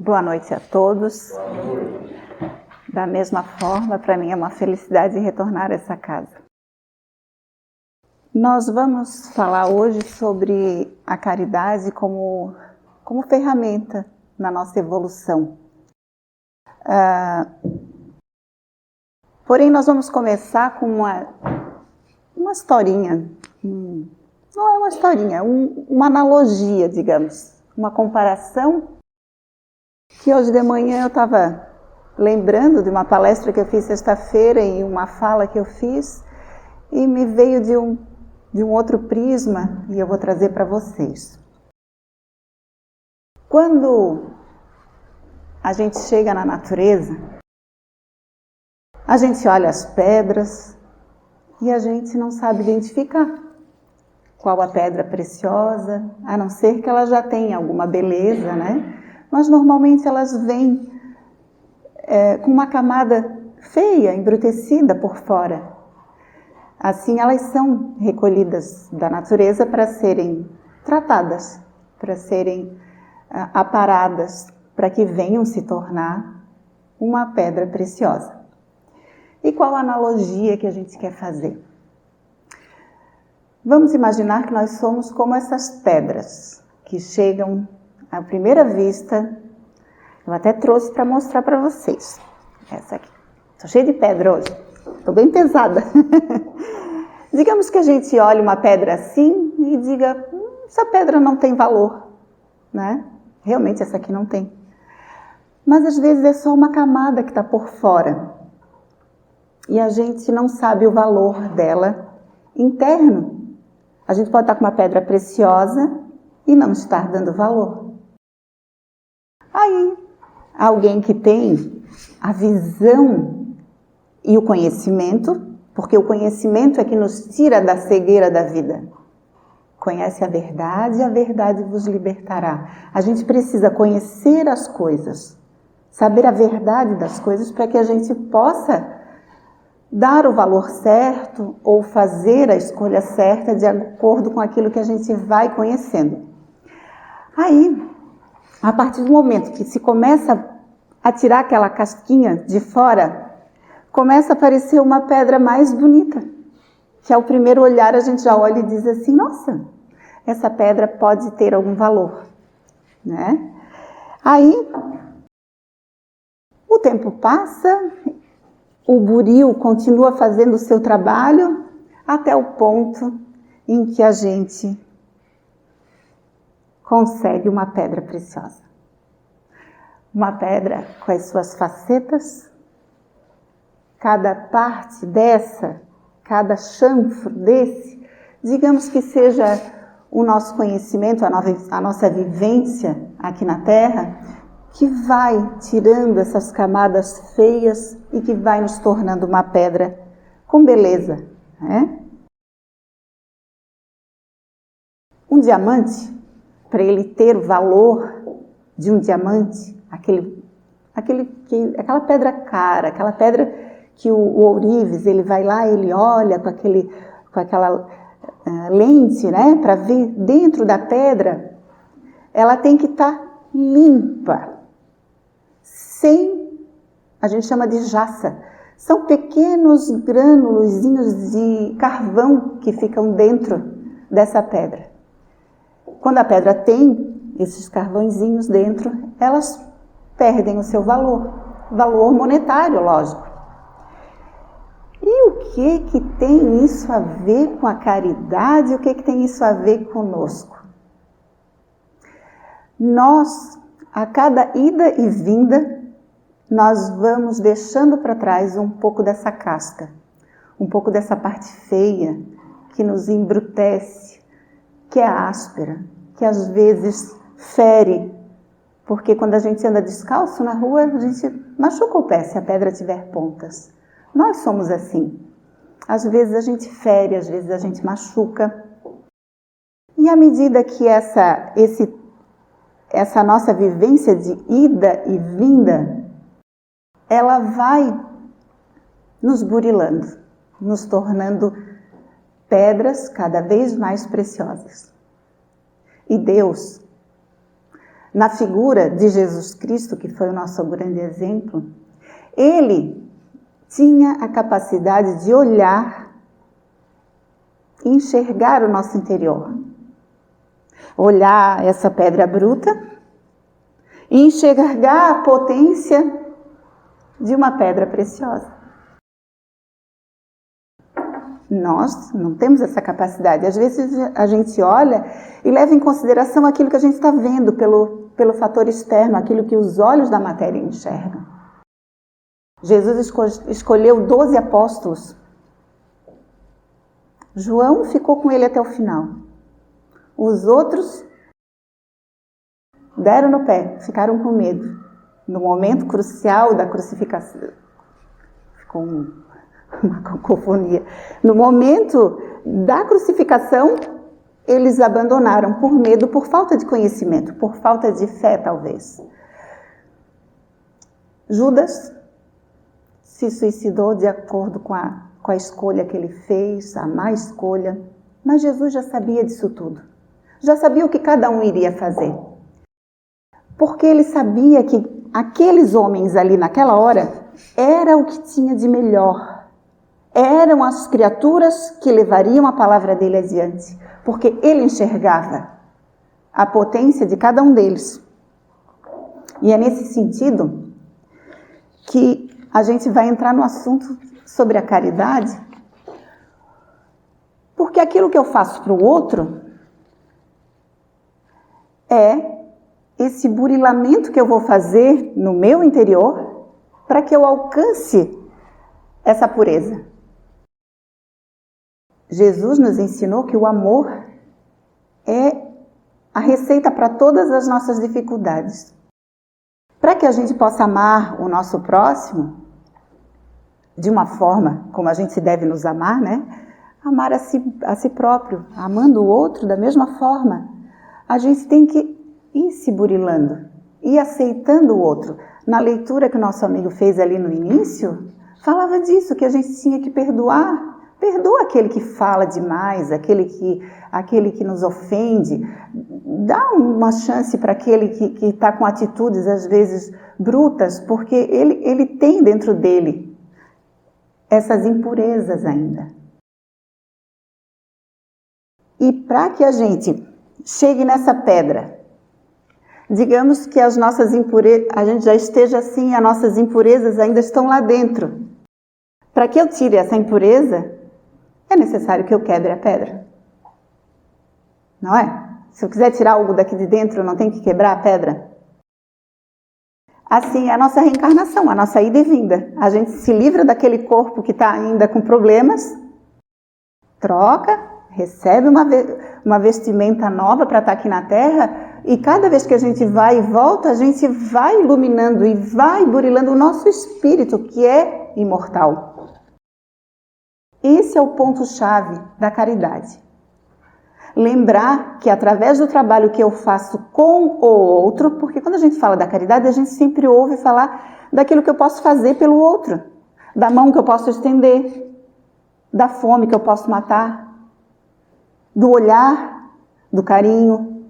Boa noite a todos. Da mesma forma, para mim é uma felicidade retornar a essa casa. Nós vamos falar hoje sobre a caridade como ferramenta na nossa evolução. Porém, nós vamos começar com uma historinha. Não é uma historinha, uma analogia, digamos. Uma comparação que hoje de manhã eu estava lembrando de uma palestra que eu fiz sexta-feira e uma fala que eu fiz e me veio de um outro prisma e eu vou trazer para vocês. Quando a gente chega na natureza, a gente olha as pedras e a gente não sabe identificar qual a pedra preciosa, a não ser que ela já tenha alguma beleza, né? Mas normalmente elas vêm com uma camada feia, embrutecida por fora. Assim elas são recolhidas da natureza para serem tratadas, para serem aparadas, para que venham se tornar uma pedra preciosa. E qual a analogia que a gente quer fazer? Vamos imaginar que nós somos como essas pedras que chegam à primeira vista. Eu até trouxe para mostrar para vocês. Essa aqui. Estou cheia de pedra hoje. Estou bem pesada. Digamos que a gente olhe uma pedra assim e diga, essa pedra não tem valor, né? Realmente essa aqui não tem. Mas às vezes é só uma camada que está por fora. E a gente não sabe o valor dela interno. A gente pode estar com uma pedra preciosa e não estar dando valor. Aí, alguém que tem a visão e o conhecimento, porque o conhecimento é que nos tira da cegueira da vida. Conhece a verdade vos libertará. A gente precisa conhecer as coisas, saber a verdade das coisas para que a gente possa dar o valor certo ou fazer a escolha certa de acordo com aquilo que a gente vai conhecendo. Aí, a partir do momento que se começa a tirar aquela casquinha de fora, começa a aparecer uma pedra mais bonita, que ao primeiro olhar a gente já olha e diz assim, nossa, essa pedra pode ter algum valor, né? Aí, o tempo passa, o buril continua fazendo o seu trabalho até o ponto em que a gente consegue uma pedra preciosa. Uma pedra com as suas facetas, cada parte dessa, cada chanfro desse, digamos que seja o nosso conhecimento, a nossa vivência aqui na Terra, que vai tirando essas camadas feias e que vai nos tornando uma pedra com beleza, né? Um diamante, para ele ter o valor de um diamante, aquela pedra cara, aquela pedra que o ourives, ele vai lá, ele olha com aquela lente, né, para ver dentro da pedra, ela tem que estar limpa, a gente chama de jaça, são pequenos granulozinhos de carvão que ficam dentro dessa pedra. Quando a pedra tem esses carvãozinhos dentro, elas perdem o seu valor monetário, lógico. E o que tem isso a ver com a caridade? O que tem isso a ver conosco? Nós, a cada ida e vinda, nós vamos deixando para trás um pouco dessa casca, um pouco dessa parte feia que nos embrutece, que é áspera, que às vezes fere, porque quando a gente anda descalço na rua, a gente machuca o pé se a pedra tiver pontas. Nós somos assim. Às vezes a gente fere, às vezes a gente machuca. E à medida que essa nossa vivência de ida e vinda, ela vai nos burilando, nos tornando pedras cada vez mais preciosas. E Deus, na figura de Jesus Cristo, que foi o nosso grande exemplo, ele tinha a capacidade de olhar e enxergar o nosso interior. Olhar essa pedra bruta e enxergar a potência de uma pedra preciosa. Nós não temos essa capacidade. Às vezes a gente olha e leva em consideração aquilo que a gente está vendo pelo fator externo, aquilo que os olhos da matéria enxergam. Jesus escolheu 12 apóstolos. João ficou com ele até o final. Os outros deram no pé, ficaram com medo. No momento crucial da crucificação, ficou uma cacofonia. No momento da crucificação, eles abandonaram por medo, por falta de conhecimento, por falta de fé, talvez. Judas se suicidou de acordo com a escolha que ele fez, a má escolha. Mas Jesus já sabia disso tudo. Já sabia o que cada um iria fazer. Porque ele sabia que aqueles homens ali naquela hora era o que tinha de melhor. Eram as criaturas que levariam a palavra dele adiante. Porque ele enxergava a potência de cada um deles. E é nesse sentido que a gente vai entrar no assunto sobre a caridade. Porque aquilo que eu faço para o outro é esse burilamento que eu vou fazer no meu interior para que eu alcance essa pureza. Jesus nos ensinou que o amor é a receita para todas as nossas dificuldades. Para que a gente possa amar o nosso próximo de uma forma como a gente deve nos amar, né? Amar a si próprio, amando o outro da mesma forma. A gente tem que ir se burilando, ir aceitando o outro. Na leitura que o nosso amigo fez ali no início, falava disso, que a gente tinha que perdoar. Perdoa aquele que fala demais, aquele que nos ofende. Dá uma chance para aquele que está com atitudes, às vezes, brutas, porque ele tem dentro dele essas impurezas ainda. E para que a gente chegue nessa pedra, digamos que as nossas impurezas, a gente já esteja assim, as nossas impurezas ainda estão lá dentro. Para que eu tire essa impureza, é necessário que eu quebre a pedra. Não é? Se eu quiser tirar algo daqui de dentro, eu não tenho que quebrar a pedra? Assim é a nossa reencarnação, a nossa ida e vinda. A gente se livra daquele corpo que está ainda com problemas, troca, recebe uma vestimenta nova para estar aqui na Terra, e cada vez que a gente vai e volta, a gente vai iluminando e vai burilando o nosso espírito, que é imortal. Esse é o ponto-chave da caridade. Lembrar que através do trabalho que eu faço com o outro, porque quando a gente fala da caridade, a gente sempre ouve falar daquilo que eu posso fazer pelo outro, da mão que eu posso estender, da fome que eu posso matar, do olhar, do carinho,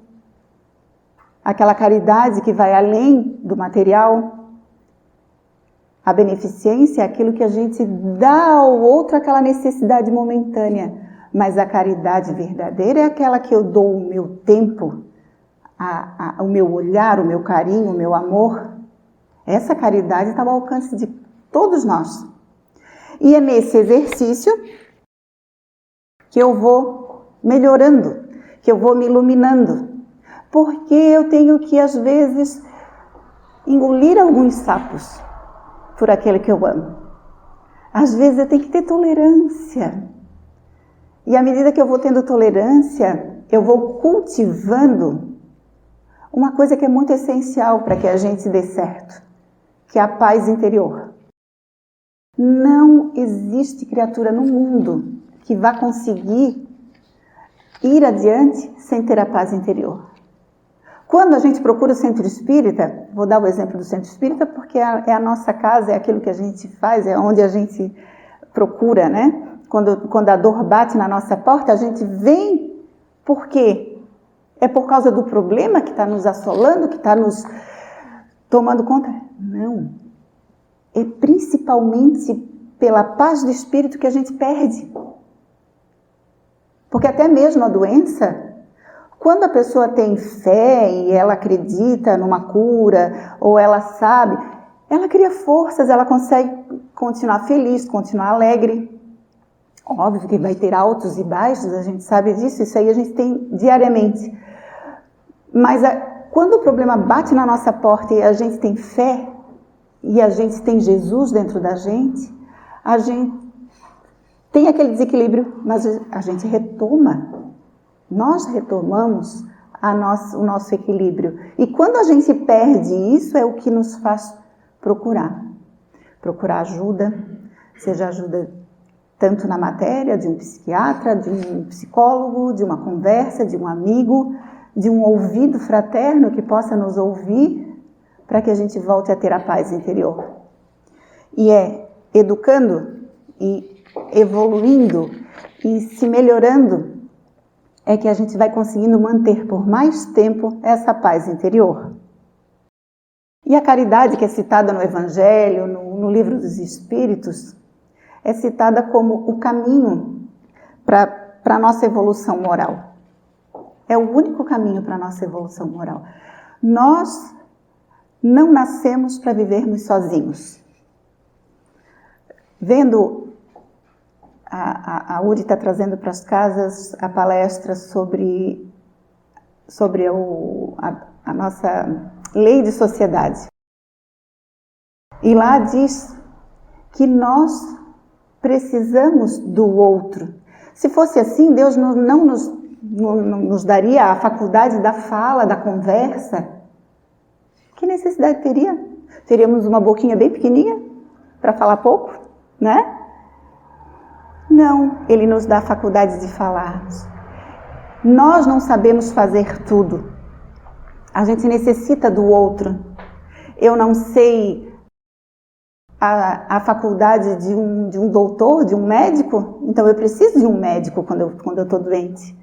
aquela caridade que vai além do material. A beneficência é aquilo que a gente dá ao outro, aquela necessidade momentânea. Mas a caridade verdadeira é aquela que eu dou o meu tempo, o meu olhar, o meu carinho, o meu amor. Essa caridade está ao alcance de todos nós. E é nesse exercício que eu vou melhorando, que eu vou me iluminando. Porque eu tenho que, às vezes, engolir alguns sapos por aquele que eu amo. Às vezes eu tenho que ter tolerância. E à medida que eu vou tendo tolerância, eu vou cultivando uma coisa que é muito essencial para que a gente dê certo, que é a paz interior. Não existe criatura no mundo que vá conseguir ir adiante sem ter a paz interior. Quando a gente procura o centro espírita, vou dar o exemplo do centro espírita porque é a nossa casa, é aquilo que a gente faz, é onde a gente procura, né? Quando a dor bate na nossa porta, a gente vem porque É por causa do problema que está nos assolando, que está nos tomando conta? Não. É principalmente pela paz do espírito que a gente perde. Porque até mesmo a doença, quando a pessoa tem fé e ela acredita numa cura, ou ela sabe, ela cria forças, ela consegue continuar feliz, continuar alegre. Óbvio que vai ter altos e baixos, a gente sabe disso, isso aí a gente tem diariamente. Mas quando o problema bate na nossa porta e a gente tem fé, e a gente tem Jesus dentro da gente, a gente tem aquele desequilíbrio, mas a gente retoma. Nós retomamos o nosso equilíbrio. E quando a gente perde isso, é o que nos faz procurar ajuda, seja ajuda tanto na matéria de um psiquiatra, de um psicólogo, de uma conversa, de um amigo, de um ouvido fraterno que possa nos ouvir para que a gente volte a ter a paz interior. E é educando e evoluindo e se melhorando é que a gente vai conseguindo manter por mais tempo essa paz interior. E a caridade, que é citada no Evangelho, no Livro dos Espíritos, é citada como o caminho para a nossa evolução moral. É o único caminho para a nossa evolução moral. Nós não nascemos para vivermos sozinhos. Vendo, a Uri está trazendo para as casas a palestra sobre a nossa lei de sociedade. E lá diz que nós precisamos do outro. Se fosse assim, Deus não nos daria a faculdade da fala, da conversa. Que necessidade teria? Teríamos uma boquinha bem pequenininha para falar pouco, né? Não, Ele nos dá a faculdade de falarmos. Nós não sabemos fazer tudo. A gente necessita do outro. Eu não sei a faculdade de um doutor, de um médico, então eu preciso de um médico quando eu estou doente.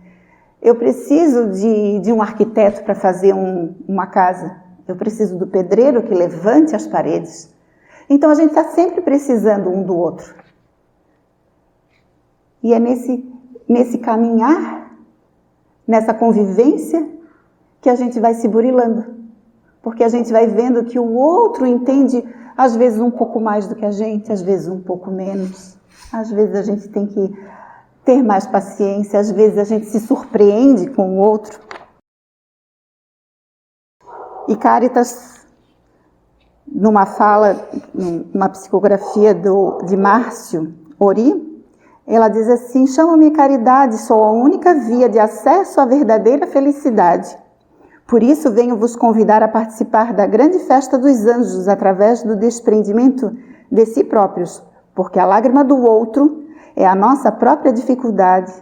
Eu preciso de um arquiteto para fazer uma casa. Eu preciso do pedreiro que levante as paredes. Então a gente está sempre precisando um do outro. E é nesse caminhar, nessa convivência, que a gente vai se burilando. Porque a gente vai vendo que o outro entende, às vezes, um pouco mais do que a gente, às vezes um pouco menos. Às vezes a gente tem que ter mais paciência, às vezes a gente se surpreende com o outro. E Cáritas, numa fala, numa psicografia de Márcio Ori, ela diz assim: chamo-me caridade, sou a única via de acesso à verdadeira felicidade. Por isso venho vos convidar a participar da grande festa dos anjos através do desprendimento de si próprios, porque a lágrima do outro é a nossa própria dificuldade,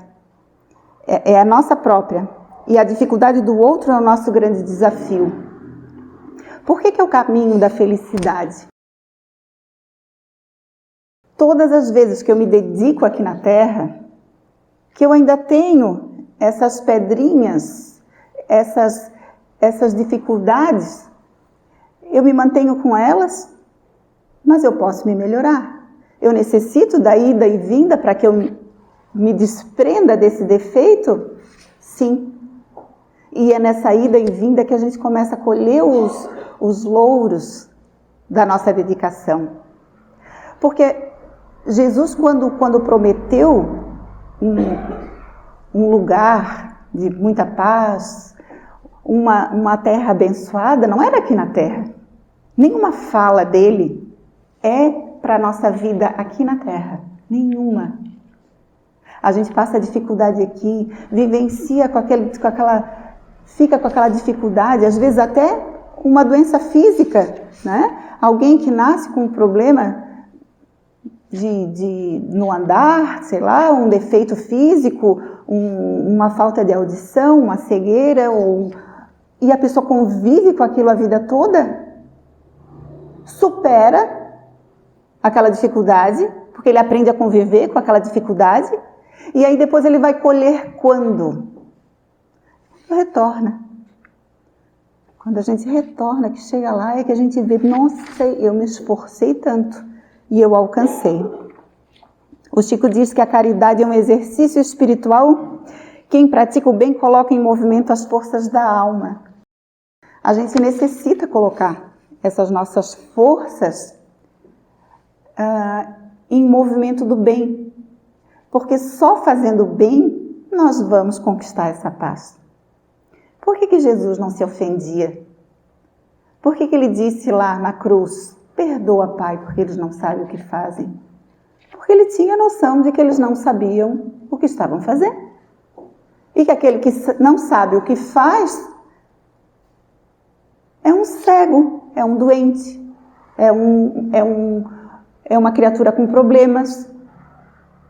é a nossa própria, e a dificuldade do outro é o nosso grande desafio. Por que é o caminho da felicidade? Todas as vezes que eu me dedico aqui na Terra, que eu ainda tenho essas pedrinhas, essas dificuldades, eu me mantenho com elas, mas eu posso me melhorar. Eu necessito da ida e vinda para que eu me desprenda desse defeito? Sim. E é nessa ida e vinda que a gente começa a colher os louros da nossa dedicação. Porque Jesus, quando prometeu um lugar de muita paz, uma terra abençoada, não era aqui na terra. Nenhuma fala dele é para a nossa vida aqui na terra. Nenhuma. A gente passa dificuldade aqui, vivencia fica com aquela dificuldade, às vezes até uma doença física, né? Alguém que nasce com um problema no andar, sei lá, um defeito físico, uma falta de audição, uma cegueira, e a pessoa convive com aquilo a vida toda, supera aquela dificuldade, porque ele aprende a conviver com aquela dificuldade, e aí depois ele vai colher quando? retorna. Quando a gente retorna, que chega lá, é que a gente vê, nossa, eu me esforcei tanto e eu alcancei. O Chico diz que a caridade é um exercício espiritual. Quem pratica o bem coloca em movimento as forças da alma. A gente necessita colocar essas nossas forças em movimento do bem. Porque só fazendo bem nós vamos conquistar essa paz. Por que Jesus não se ofendia? Por que ele disse lá na cruz, perdoa, Pai, porque eles não sabem o que fazem? Porque ele tinha noção de que eles não sabiam o que estavam fazendo. E que aquele que não sabe o que faz é um cego, é um doente, é uma criatura com problemas,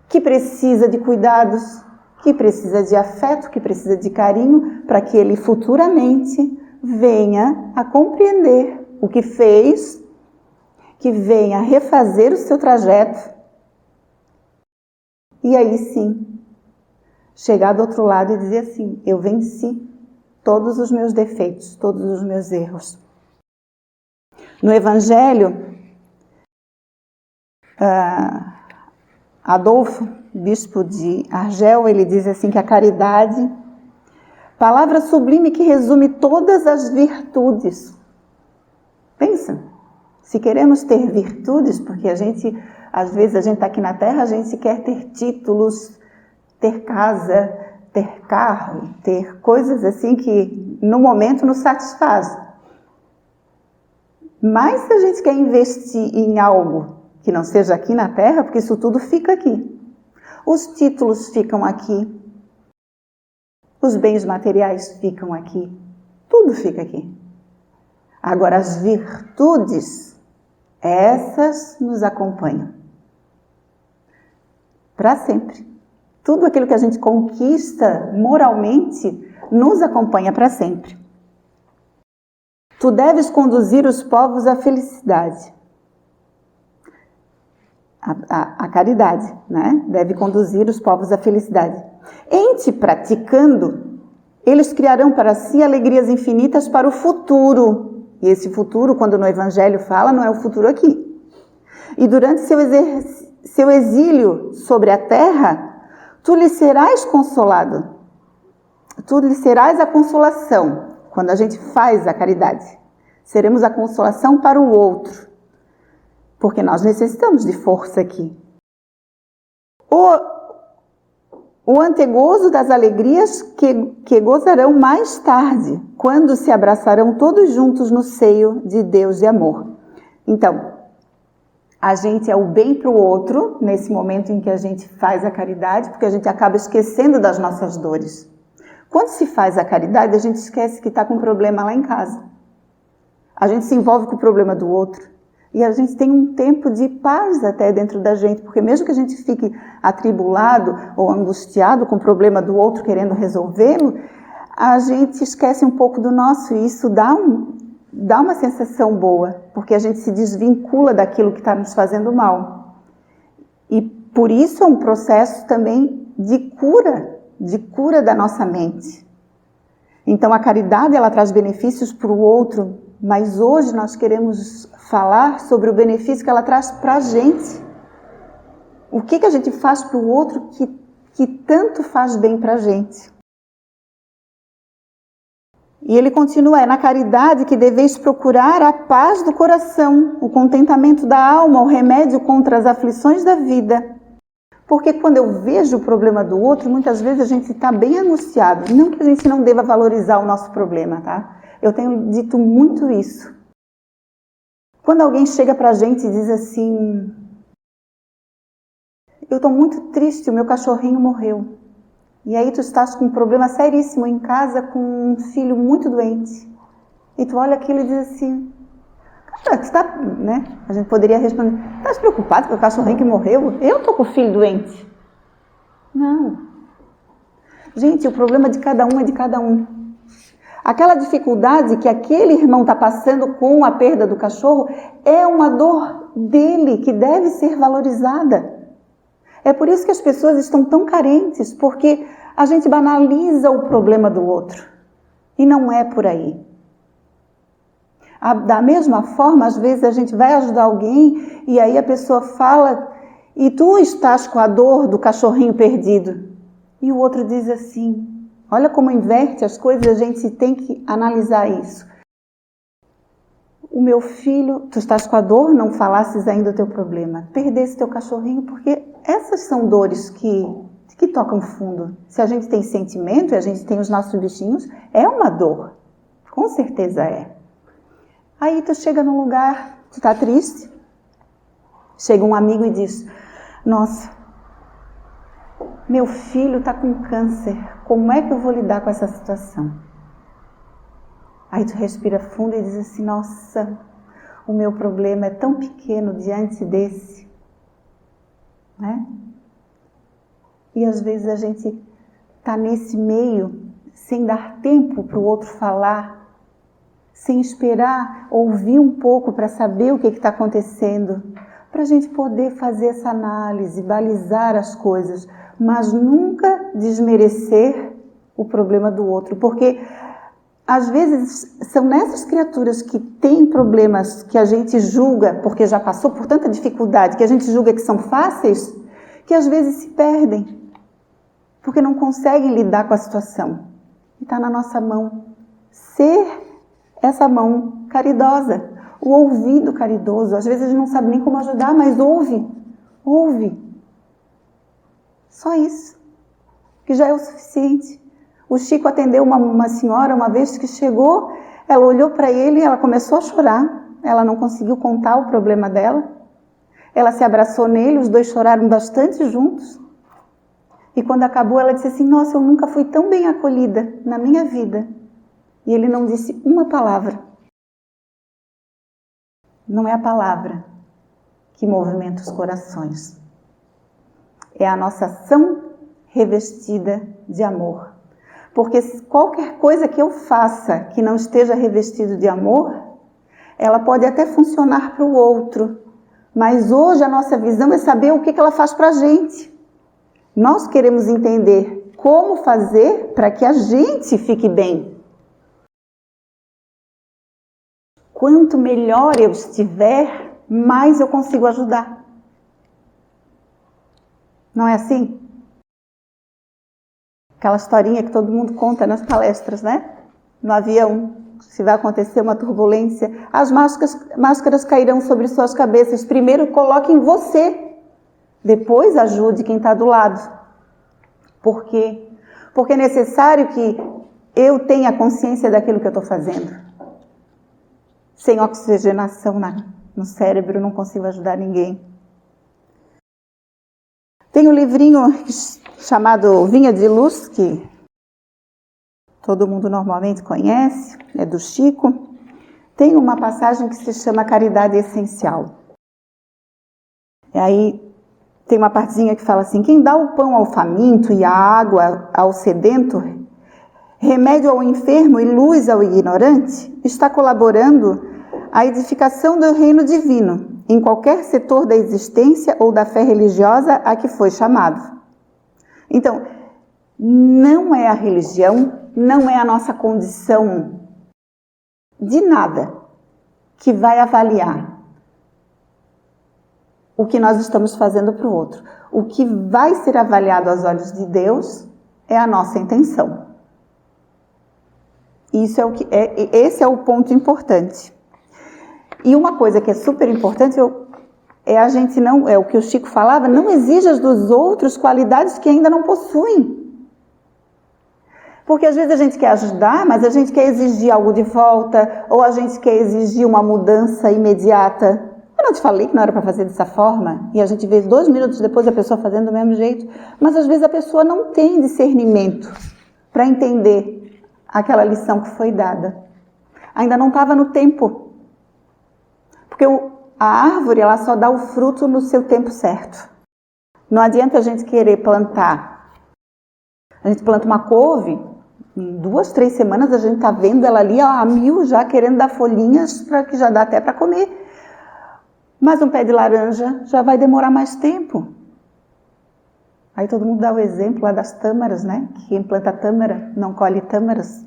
que precisa de cuidados, que precisa de afeto, que precisa de carinho, para que ele futuramente venha a compreender o que fez, que venha a refazer o seu trajeto, e aí sim, chegar do outro lado e dizer assim, eu venci todos os meus defeitos, todos os meus erros. No Evangelho, Adolfo, bispo de Argel, ele diz assim que a caridade, palavra sublime que resume todas as virtudes. Pensa, se queremos ter virtudes, porque às vezes a gente está aqui na Terra, a gente quer ter títulos, ter casa, ter carro, ter coisas assim que no momento nos satisfaz. Mas se a gente quer investir em algo que não seja aqui na Terra, porque isso tudo fica aqui. Os títulos ficam aqui, os bens materiais ficam aqui, tudo fica aqui. Agora as virtudes, essas nos acompanham para sempre. Tudo aquilo que a gente conquista moralmente nos acompanha para sempre. Tu deves conduzir os povos à felicidade. A caridade, né? Deve conduzir os povos à felicidade. Em te praticando, eles criarão para si alegrias infinitas para o futuro. E esse futuro, quando no Evangelho fala, não é o futuro aqui. E durante seu exílio sobre a terra, tu lhe serás consolado. Tu lhe serás a consolação. Quando a gente faz a caridade, seremos a consolação para o outro. Porque nós necessitamos de força aqui. O antegozo das alegrias que gozarão mais tarde, quando se abraçarão todos juntos no seio de Deus de amor. Então, a gente é o bem para o outro, nesse momento em que a gente faz a caridade, porque a gente acaba esquecendo das nossas dores. Quando se faz a caridade, a gente esquece que está com um problema lá em casa. A gente se envolve com o problema do outro. E a gente tem um tempo de paz até dentro da gente, porque mesmo que a gente fique atribulado ou angustiado com o problema do outro querendo resolvê-lo, a gente esquece um pouco do nosso e isso dá uma sensação boa, porque a gente se desvincula daquilo que está nos fazendo mal. E por isso é um processo também de cura da nossa mente. Então a caridade ela traz benefícios para o outro, mas hoje nós queremos falar sobre o benefício que ela traz para a gente. O que a gente faz para o outro que tanto faz bem para a gente. E ele continua, é na caridade que deveis procurar a paz do coração, o contentamento da alma, o remédio contra as aflições da vida. Porque quando eu vejo o problema do outro, muitas vezes a gente está bem angustiado. Não que a gente não deva valorizar o nosso problema, tá? Eu tenho dito muito isso. Quando alguém chega pra gente e diz assim, eu estou muito triste, o meu cachorrinho morreu. E aí tu estás com um problema seríssimo em casa com um filho muito doente. E tu olha aquilo e diz assim, cara, tu tá, né? A gente poderia responder, estás preocupado com o cachorrinho que morreu? Eu estou com o filho doente. Não. Gente, o problema de cada um é de cada um. Aquela dificuldade que aquele irmão está passando com a perda do cachorro é uma dor dele que deve ser valorizada. É por isso que as pessoas estão tão carentes, porque a gente banaliza o problema do outro. E não é por aí. Da mesma forma, às vezes a gente vai ajudar alguém e aí a pessoa fala e tu estás com a dor do cachorrinho perdido. E o outro diz assim, olha como inverte as coisas, a gente tem que analisar isso. O meu filho, tu estás com a dor, não falasses ainda o teu problema. Perdesse teu cachorrinho, porque essas são dores que tocam fundo. Se a gente tem sentimento e a gente tem os nossos bichinhos, é uma dor. Com certeza é. Aí tu chega num lugar, tu tá triste, chega um amigo e diz, nossa, meu filho tá com câncer, como é que eu vou lidar com essa situação? Aí tu respira fundo e diz assim, nossa, o meu problema é tão pequeno diante desse, né? E às vezes a gente tá nesse meio, sem dar tempo para o outro falar, sem esperar ouvir um pouco para saber o que está acontecendo, para a gente poder fazer essa análise, balizar as coisas, mas nunca desmerecer o problema do outro, porque às vezes são nessas criaturas que têm problemas que a gente julga, porque já passou por tanta dificuldade, que a gente julga que são fáceis, que às vezes se perdem, porque não conseguem lidar com a situação. E está na nossa mão ser essa mão caridosa, o ouvido caridoso. Às vezes a gente não sabe nem como ajudar, mas ouve. Só isso, que já é o suficiente. O Chico atendeu uma senhora uma vez que chegou, ela olhou para ele e ela começou a chorar, ela não conseguiu contar o problema dela, ela se abraçou nele, os dois choraram bastante juntos, e quando acabou ela disse assim, nossa, eu nunca fui tão bem acolhida na minha vida. E ele não disse uma palavra. Não é a palavra que movimenta os corações. É a nossa ação revestida de amor. Porque qualquer coisa que eu faça que não esteja revestido de amor, ela pode até funcionar para o outro. Mas hoje a nossa visão é saber o que ela faz para a gente. Nós queremos entender como fazer para que a gente fique bem. Quanto melhor eu estiver, mais eu consigo ajudar. Não é assim? Aquela historinha que todo mundo conta nas palestras, né? No avião, se vai acontecer uma turbulência, as máscaras cairão sobre suas cabeças. Primeiro coloque em você, depois ajude quem está do lado. Por quê? Porque é necessário que eu tenha consciência daquilo que eu estou fazendo. Sem oxigenação no cérebro, não consigo ajudar ninguém. Tem um livrinho chamado Vinha de Luz, que todo mundo normalmente conhece, é do Chico. Tem uma passagem que se chama Caridade Essencial. E aí tem uma partezinha que fala assim, quem dá o pão ao faminto e a água ao sedento, remédio ao enfermo e luz ao ignorante, está colaborando à edificação do reino divino, em qualquer setor da existência ou da fé religiosa a que foi chamado. Então, não é a religião, não é a nossa condição de nada que vai avaliar o que nós estamos fazendo para o outro. O que vai ser avaliado aos olhos de Deus é a nossa intenção. Isso esse é o ponto importante. E uma coisa que é super importante a gente não, é o que o Chico falava, não exija dos outros qualidades que ainda não possuem. Porque às vezes a gente quer ajudar, mas a gente quer exigir algo de volta, ou a gente quer exigir uma mudança imediata. Eu não te falei que não era para fazer dessa forma? E a gente vê 2 minutos depois a pessoa fazendo do mesmo jeito. Mas às vezes a pessoa não tem discernimento para entender aquela lição que foi dada. Ainda não estava no tempo. Porque a árvore ela só dá o fruto no seu tempo certo. Não adianta a gente querer plantar. A gente planta uma couve, em 2, 3 semanas a gente está vendo ela ali a 1000 já querendo dar folhinhas para que já dá até para comer. Mas um pé de laranja já vai demorar mais tempo. Aí todo mundo dá o exemplo lá das tâmaras, né? Que quem planta tâmara não colhe tâmaras.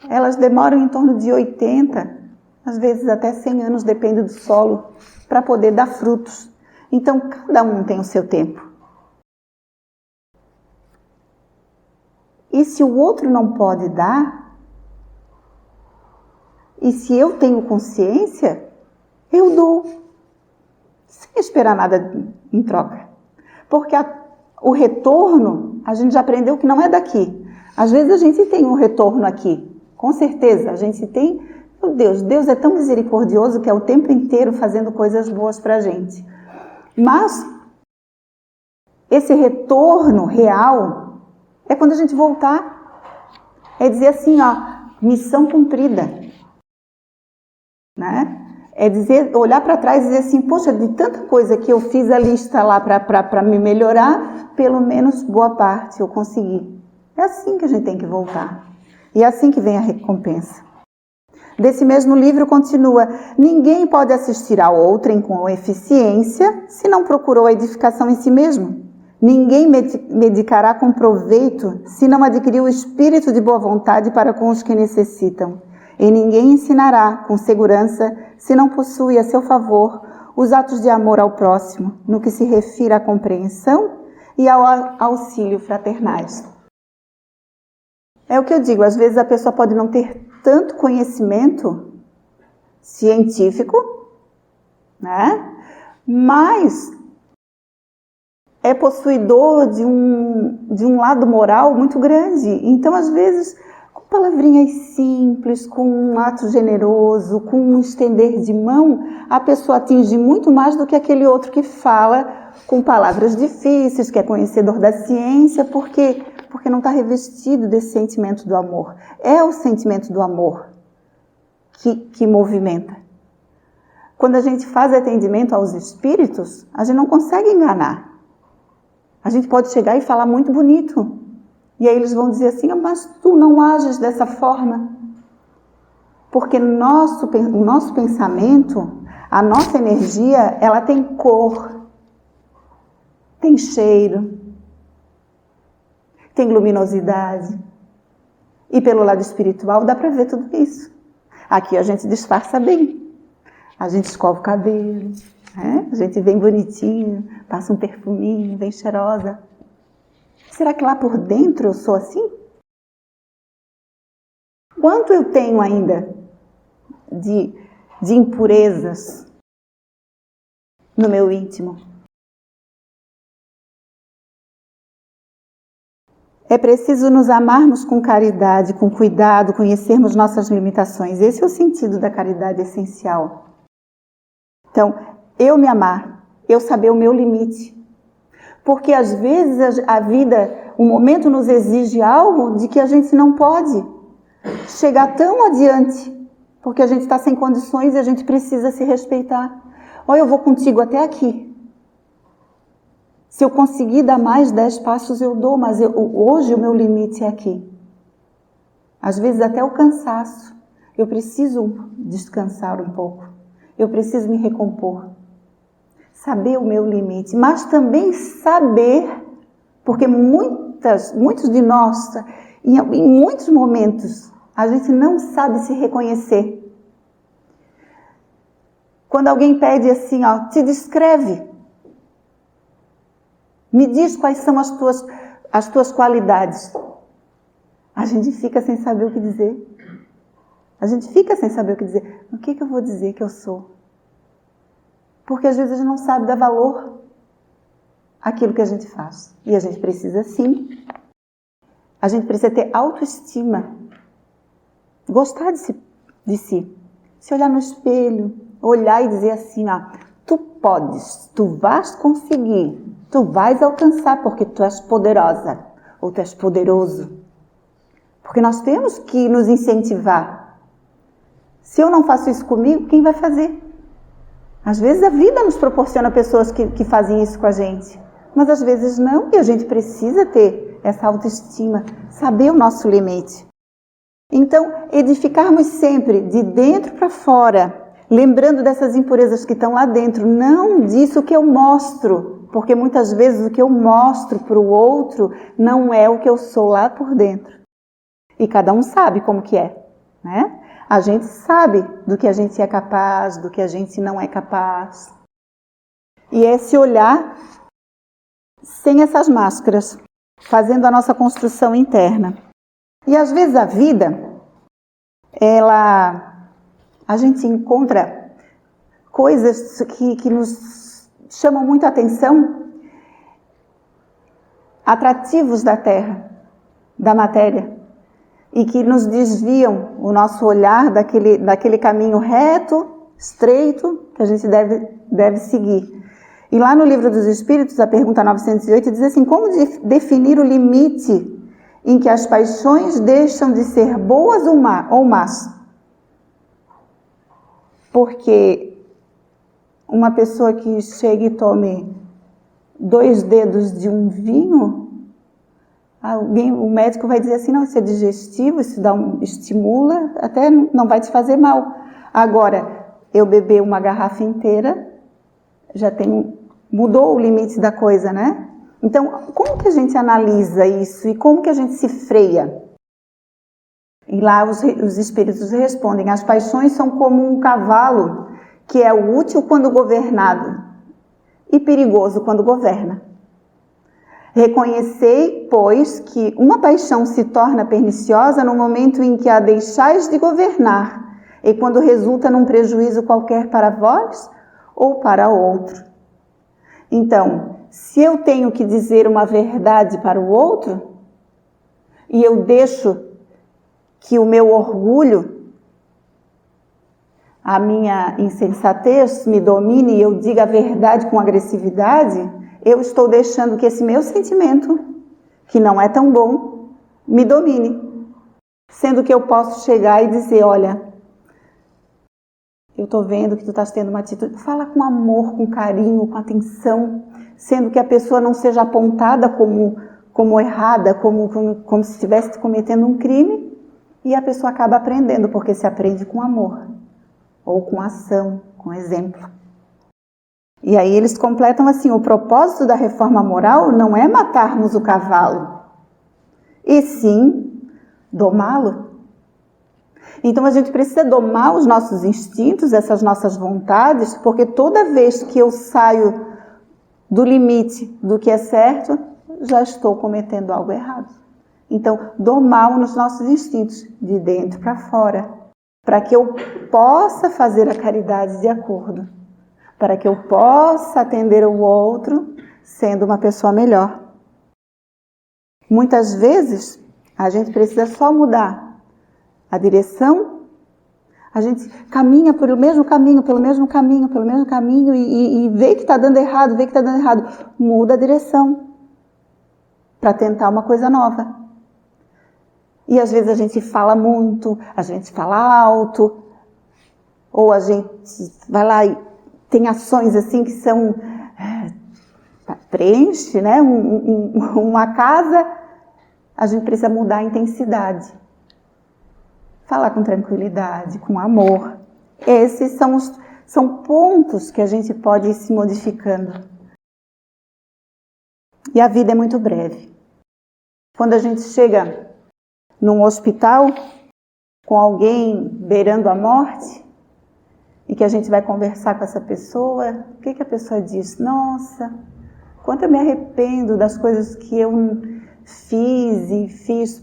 elas demoram em torno de 80, às vezes até 100 anos, depende do solo, para poder dar frutos. Então, cada um tem o seu tempo. E se o outro não pode dar, e se eu tenho consciência, eu dou, sem esperar nada em troca. Porque o retorno, a gente já aprendeu que não é daqui. Às vezes a gente tem um retorno aqui, com certeza, a gente tem. Meu Deus é tão misericordioso que é o tempo inteiro fazendo coisas boas pra gente. Mas esse retorno real é quando a gente voltar. É dizer assim, missão cumprida. Né? É dizer, olhar para trás e dizer assim, poxa, de tanta coisa que eu fiz a lista lá para me melhorar, pelo menos boa parte eu consegui. É assim que a gente tem que voltar. E é assim que vem a recompensa. Desse mesmo livro continua: ninguém pode assistir a outrem com eficiência se não procurou a edificação em si mesmo. Ninguém medicará com proveito se não adquiriu o espírito de boa vontade para com os que necessitam. E ninguém ensinará com segurança se não possui a seu favor os atos de amor ao próximo, no que se refere à compreensão e ao auxílio fraternais. É o que eu digo, às vezes a pessoa pode não ter tanto conhecimento científico, né? Mas é possuidor de um lado moral muito grande. Então, às vezes, com palavrinhas simples, com um ato generoso, com um estender de mão, a pessoa atinge muito mais do que aquele outro que fala com palavras difíceis, que é conhecedor da ciência, porque não está revestido desse sentimento do amor. É o sentimento do amor que movimenta. Quando a gente faz atendimento aos espíritos, a gente não consegue enganar. A gente pode chegar e falar muito bonito. E aí eles vão dizer assim, mas tu não ages dessa forma. Porque o nosso pensamento, a nossa energia, ela tem cor, tem cheiro, tem luminosidade. E pelo lado espiritual dá para ver tudo isso. Aqui a gente disfarça bem. A gente escova o cabelo, né? A gente vem bonitinho, passa um perfuminho, vem cheirosa. Será que lá por dentro eu sou assim? Quanto eu tenho ainda de impurezas no meu íntimo? É preciso nos amarmos com caridade, com cuidado, conhecermos nossas limitações. Esse é o sentido da caridade essencial. Então, eu me amar, eu saber o meu limite. Porque às vezes a vida, o momento nos exige algo de que a gente não pode chegar tão adiante, porque a gente está sem condições e a gente precisa se respeitar. Olha, eu vou contigo até aqui. Se eu conseguir dar mais 10 passos, eu dou, mas hoje o meu limite é aqui. Às vezes até o cansaço. Eu preciso descansar um pouco. Eu preciso me recompor. Saber o meu limite, mas também saber, porque muitos de nós, em muitos momentos, a gente não sabe se reconhecer. Quando alguém pede assim, te descreve. Me diz quais são as tuas qualidades. A gente fica sem saber o que dizer. A gente fica sem saber o que dizer. O que eu vou dizer que eu sou? Porque às vezes a gente não sabe dar valor àquilo que a gente faz. E a gente precisa sim. A gente precisa ter autoestima. Gostar de si. Se olhar no espelho, olhar e dizer assim, tu podes, tu vais conseguir, tu vais alcançar porque tu és poderosa ou tu és poderoso. Porque nós temos que nos incentivar. Se eu não faço isso comigo, quem vai fazer? Às vezes a vida nos proporciona pessoas que fazem isso com a gente, mas às vezes não, e a gente precisa ter essa autoestima, saber o nosso limite. Então, edificarmos sempre de dentro para fora, lembrando dessas impurezas que estão lá dentro, não disso que eu mostro, porque muitas vezes o que eu mostro para o outro não é o que eu sou lá por dentro. E cada um sabe como que é. né? A gente sabe do que a gente é capaz, do que a gente não é capaz. E esse olhar sem essas máscaras, fazendo a nossa construção interna. E às vezes a vida, a gente encontra coisas que nos chamam muito a atenção, atrativos da terra, da matéria, e que nos desviam o nosso olhar daquele caminho reto, estreito, que a gente deve seguir. E lá no Livro dos Espíritos, a pergunta 908 diz assim: como definir o limite em que as paixões deixam de ser boas ou más? Porque uma pessoa que chega e tome 2 dedos de um vinho, o médico vai dizer assim: não, isso é digestivo, isso estimula, até não vai te fazer mal. Agora, eu beber uma garrafa inteira, mudou o limite da coisa, né? Então, como que a gente analisa isso e como que a gente se freia? E lá os espíritos respondem: as paixões são como um cavalo que é útil quando governado e perigoso quando governa. Reconhecei, pois, que uma paixão se torna perniciosa no momento em que a deixais de governar e quando resulta num prejuízo qualquer para vós ou para outro. Então, se eu tenho que dizer uma verdade para o outro e eu deixo que o meu orgulho, a minha insensatez me domine e eu diga a verdade com agressividade, eu estou deixando que esse meu sentimento, que não é tão bom, me domine. Sendo que eu posso chegar e dizer: olha, eu estou vendo que tu estás tendo uma atitude. Fala com amor, com carinho, com atenção, sendo que a pessoa não seja apontada como errada, como se estivesse cometendo um crime, e a pessoa acaba aprendendo, porque se aprende com amor, ou com ação, com exemplo. E aí eles completam assim: o propósito da reforma moral não é matarmos o cavalo, e sim domá-lo. Então a gente precisa domar os nossos instintos, essas nossas vontades, porque toda vez que eu saio do limite do que é certo, já estou cometendo algo errado. Então, domar os nossos instintos de dentro para fora, para que eu possa fazer a caridade de acordo, para que eu possa atender o outro sendo uma pessoa melhor. Muitas vezes, a gente precisa só mudar a direção, a gente caminha pelo mesmo caminho e vê que está dando errado, muda a direção para tentar uma coisa nova. E às vezes a gente fala muito, a gente fala alto, ou a gente vai lá e tem ações assim que são, preenche, né, uma casa, a gente precisa mudar a intensidade. Falar com tranquilidade, com amor. Esses são pontos que a gente pode ir se modificando. E a vida é muito breve. Quando a gente chega num hospital com alguém beirando a morte e que a gente vai conversar com essa pessoa, o que a pessoa diz? Nossa, quanto eu me arrependo das coisas que eu fiz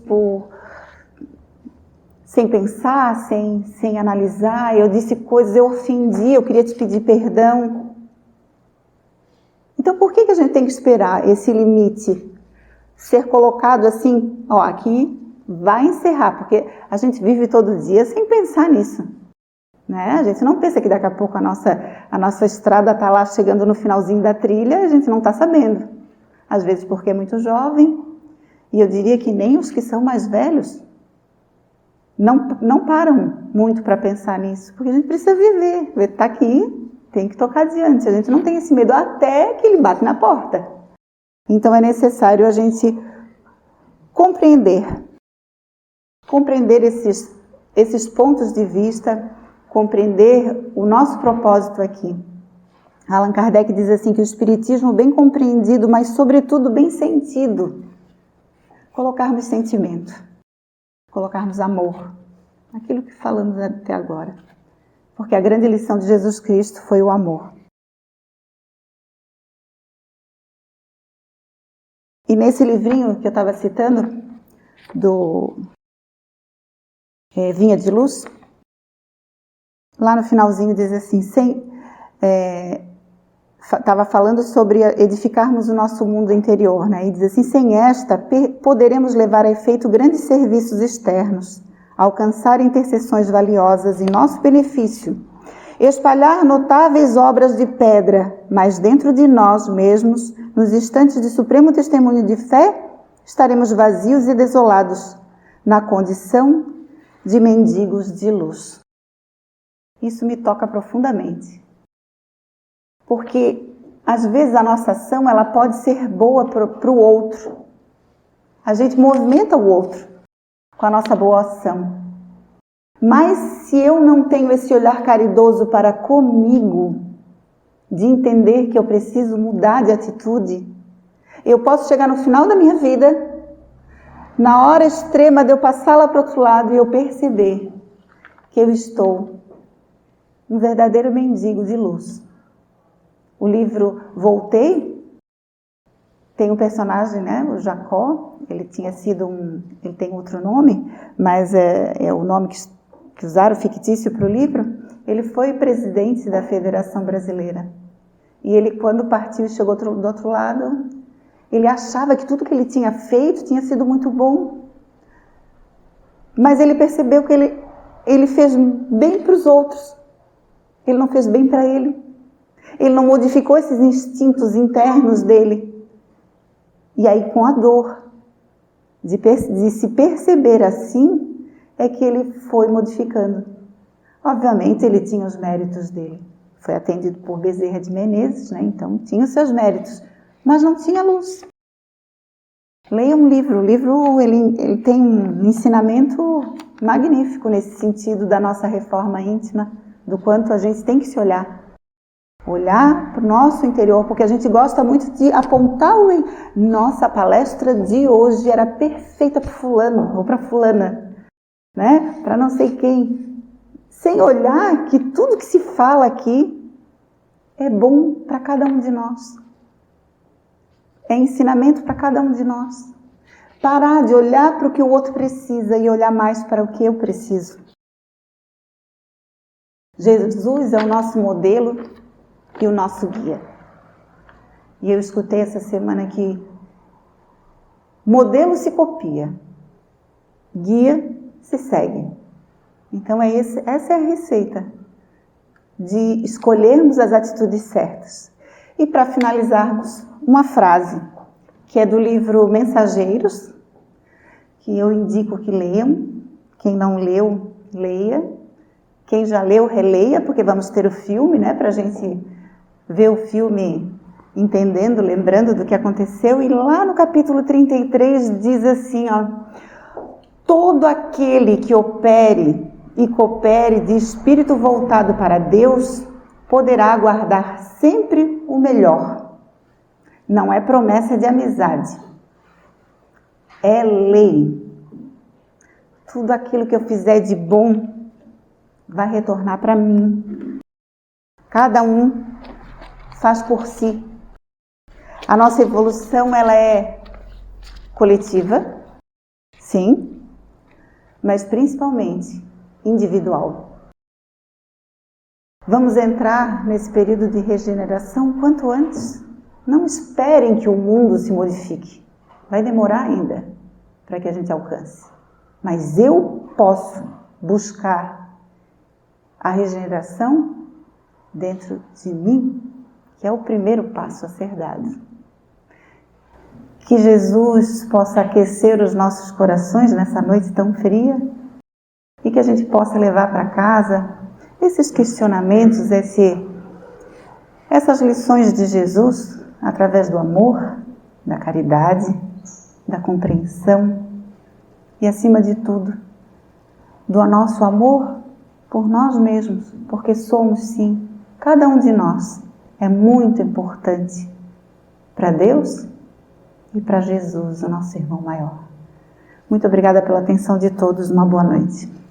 sem pensar, sem analisar, eu disse coisas, eu ofendi, eu queria te pedir perdão. Então, por que a gente tem que esperar esse limite ser colocado assim, aqui vai encerrar, porque a gente vive todo dia sem pensar nisso, né? A gente não pensa que daqui a pouco a nossa estrada está lá chegando no finalzinho da trilha, a gente não está sabendo. Às vezes porque é muito jovem, e eu diria que nem os que são mais velhos não param muito para pensar nisso, porque a gente precisa viver, está aqui, tem que tocar adiante, a gente não tem esse medo até que ele bate na porta. Então é necessário a gente compreender esses pontos de vista, compreender o nosso propósito aqui. Allan Kardec diz assim que o espiritismo bem compreendido, mas sobretudo bem sentido, colocarmos sentimento, colocarmos amor, aquilo que falamos até agora. Porque a grande lição de Jesus Cristo foi o amor. E nesse livrinho que eu estava citando, do Vinha de Luz, lá no finalzinho diz assim, estava falando sobre edificarmos o nosso mundo interior, né? E diz assim, sem esta, poderemos levar a efeito grandes serviços externos, alcançar intercessões valiosas em nosso benefício, espalhar notáveis obras de pedra, mas dentro de nós mesmos, nos instantes de supremo testemunho de fé, estaremos vazios e desolados, na condição de mendigos de luz. Isso me toca profundamente. Porque, às vezes, a nossa ação ela pode ser boa para o outro. A gente movimenta o outro com a nossa boa ação. Mas se eu não tenho esse olhar caridoso para comigo, de entender que eu preciso mudar de atitude, eu posso chegar no final da minha vida, na hora extrema de eu passar lá para o outro lado e eu perceber que eu estou um verdadeiro mendigo de luz. O livro Voltei tem um personagem, né, o Jacó, ele tem outro nome, mas é o nome que usaram fictício para o livro. Ele foi presidente da Federação Brasileira. E ele, quando partiu e chegou do outro lado, ele achava que tudo que ele tinha feito tinha sido muito bom. Mas ele percebeu que ele fez bem para os outros. Ele não fez bem para ele. Ele não modificou esses instintos internos dele. E aí, com a dor de se perceber assim, é que ele foi modificando. Obviamente, ele tinha os méritos dele. Foi atendido por Bezerra de Menezes, né? Então tinha os seus méritos, mas não tinha luz. Leia um livro. O livro ele tem um ensinamento magnífico nesse sentido da nossa reforma íntima, do quanto a gente tem que se olhar. Olhar para o nosso interior, porque a gente gosta muito de apontar nossa, a palestra de hoje era perfeita para fulano ou para fulana, né? Para não sei quem. Sem olhar que tudo que se fala aqui é bom para cada um de nós. É ensinamento para cada um de nós. Parar de olhar para o que o outro precisa e olhar mais para o que eu preciso. Jesus é o nosso modelo e o nosso guia. E eu escutei essa semana que modelo se copia, guia se segue. Então essa é a receita de escolhermos as atitudes certas. E para finalizarmos, uma frase que é do livro Mensageiros, que eu indico que leiam. Quem não leu, leia. Quem já leu, releia, porque vamos ter o filme, né, para a gente ver o filme entendendo, lembrando do que aconteceu. E lá no capítulo 33 diz assim, ó, todo aquele que opere e coopere de espírito voltado para Deus, poderá aguardar sempre o melhor. Não é promessa de amizade, é lei. Tudo aquilo que eu fizer de bom vai retornar para mim. Cada um faz por si. A nossa evolução, ela é coletiva, sim, mas principalmente individual. Vamos entrar nesse período de regeneração quanto antes. Não esperem que o mundo se modifique. Vai demorar ainda para que a gente alcance. Mas eu posso buscar a regeneração dentro de mim, que é o primeiro passo a ser dado. Que Jesus possa aquecer os nossos corações nessa noite tão fria e que a gente possa levar para casa esses questionamentos, essas lições de Jesus através do amor, da caridade, da compreensão e, acima de tudo, do nosso amor por nós mesmos, porque somos, sim, cada um de nós é muito importante para Deus e para Jesus, o nosso irmão maior. Muito obrigada pela atenção de todos. Uma boa noite.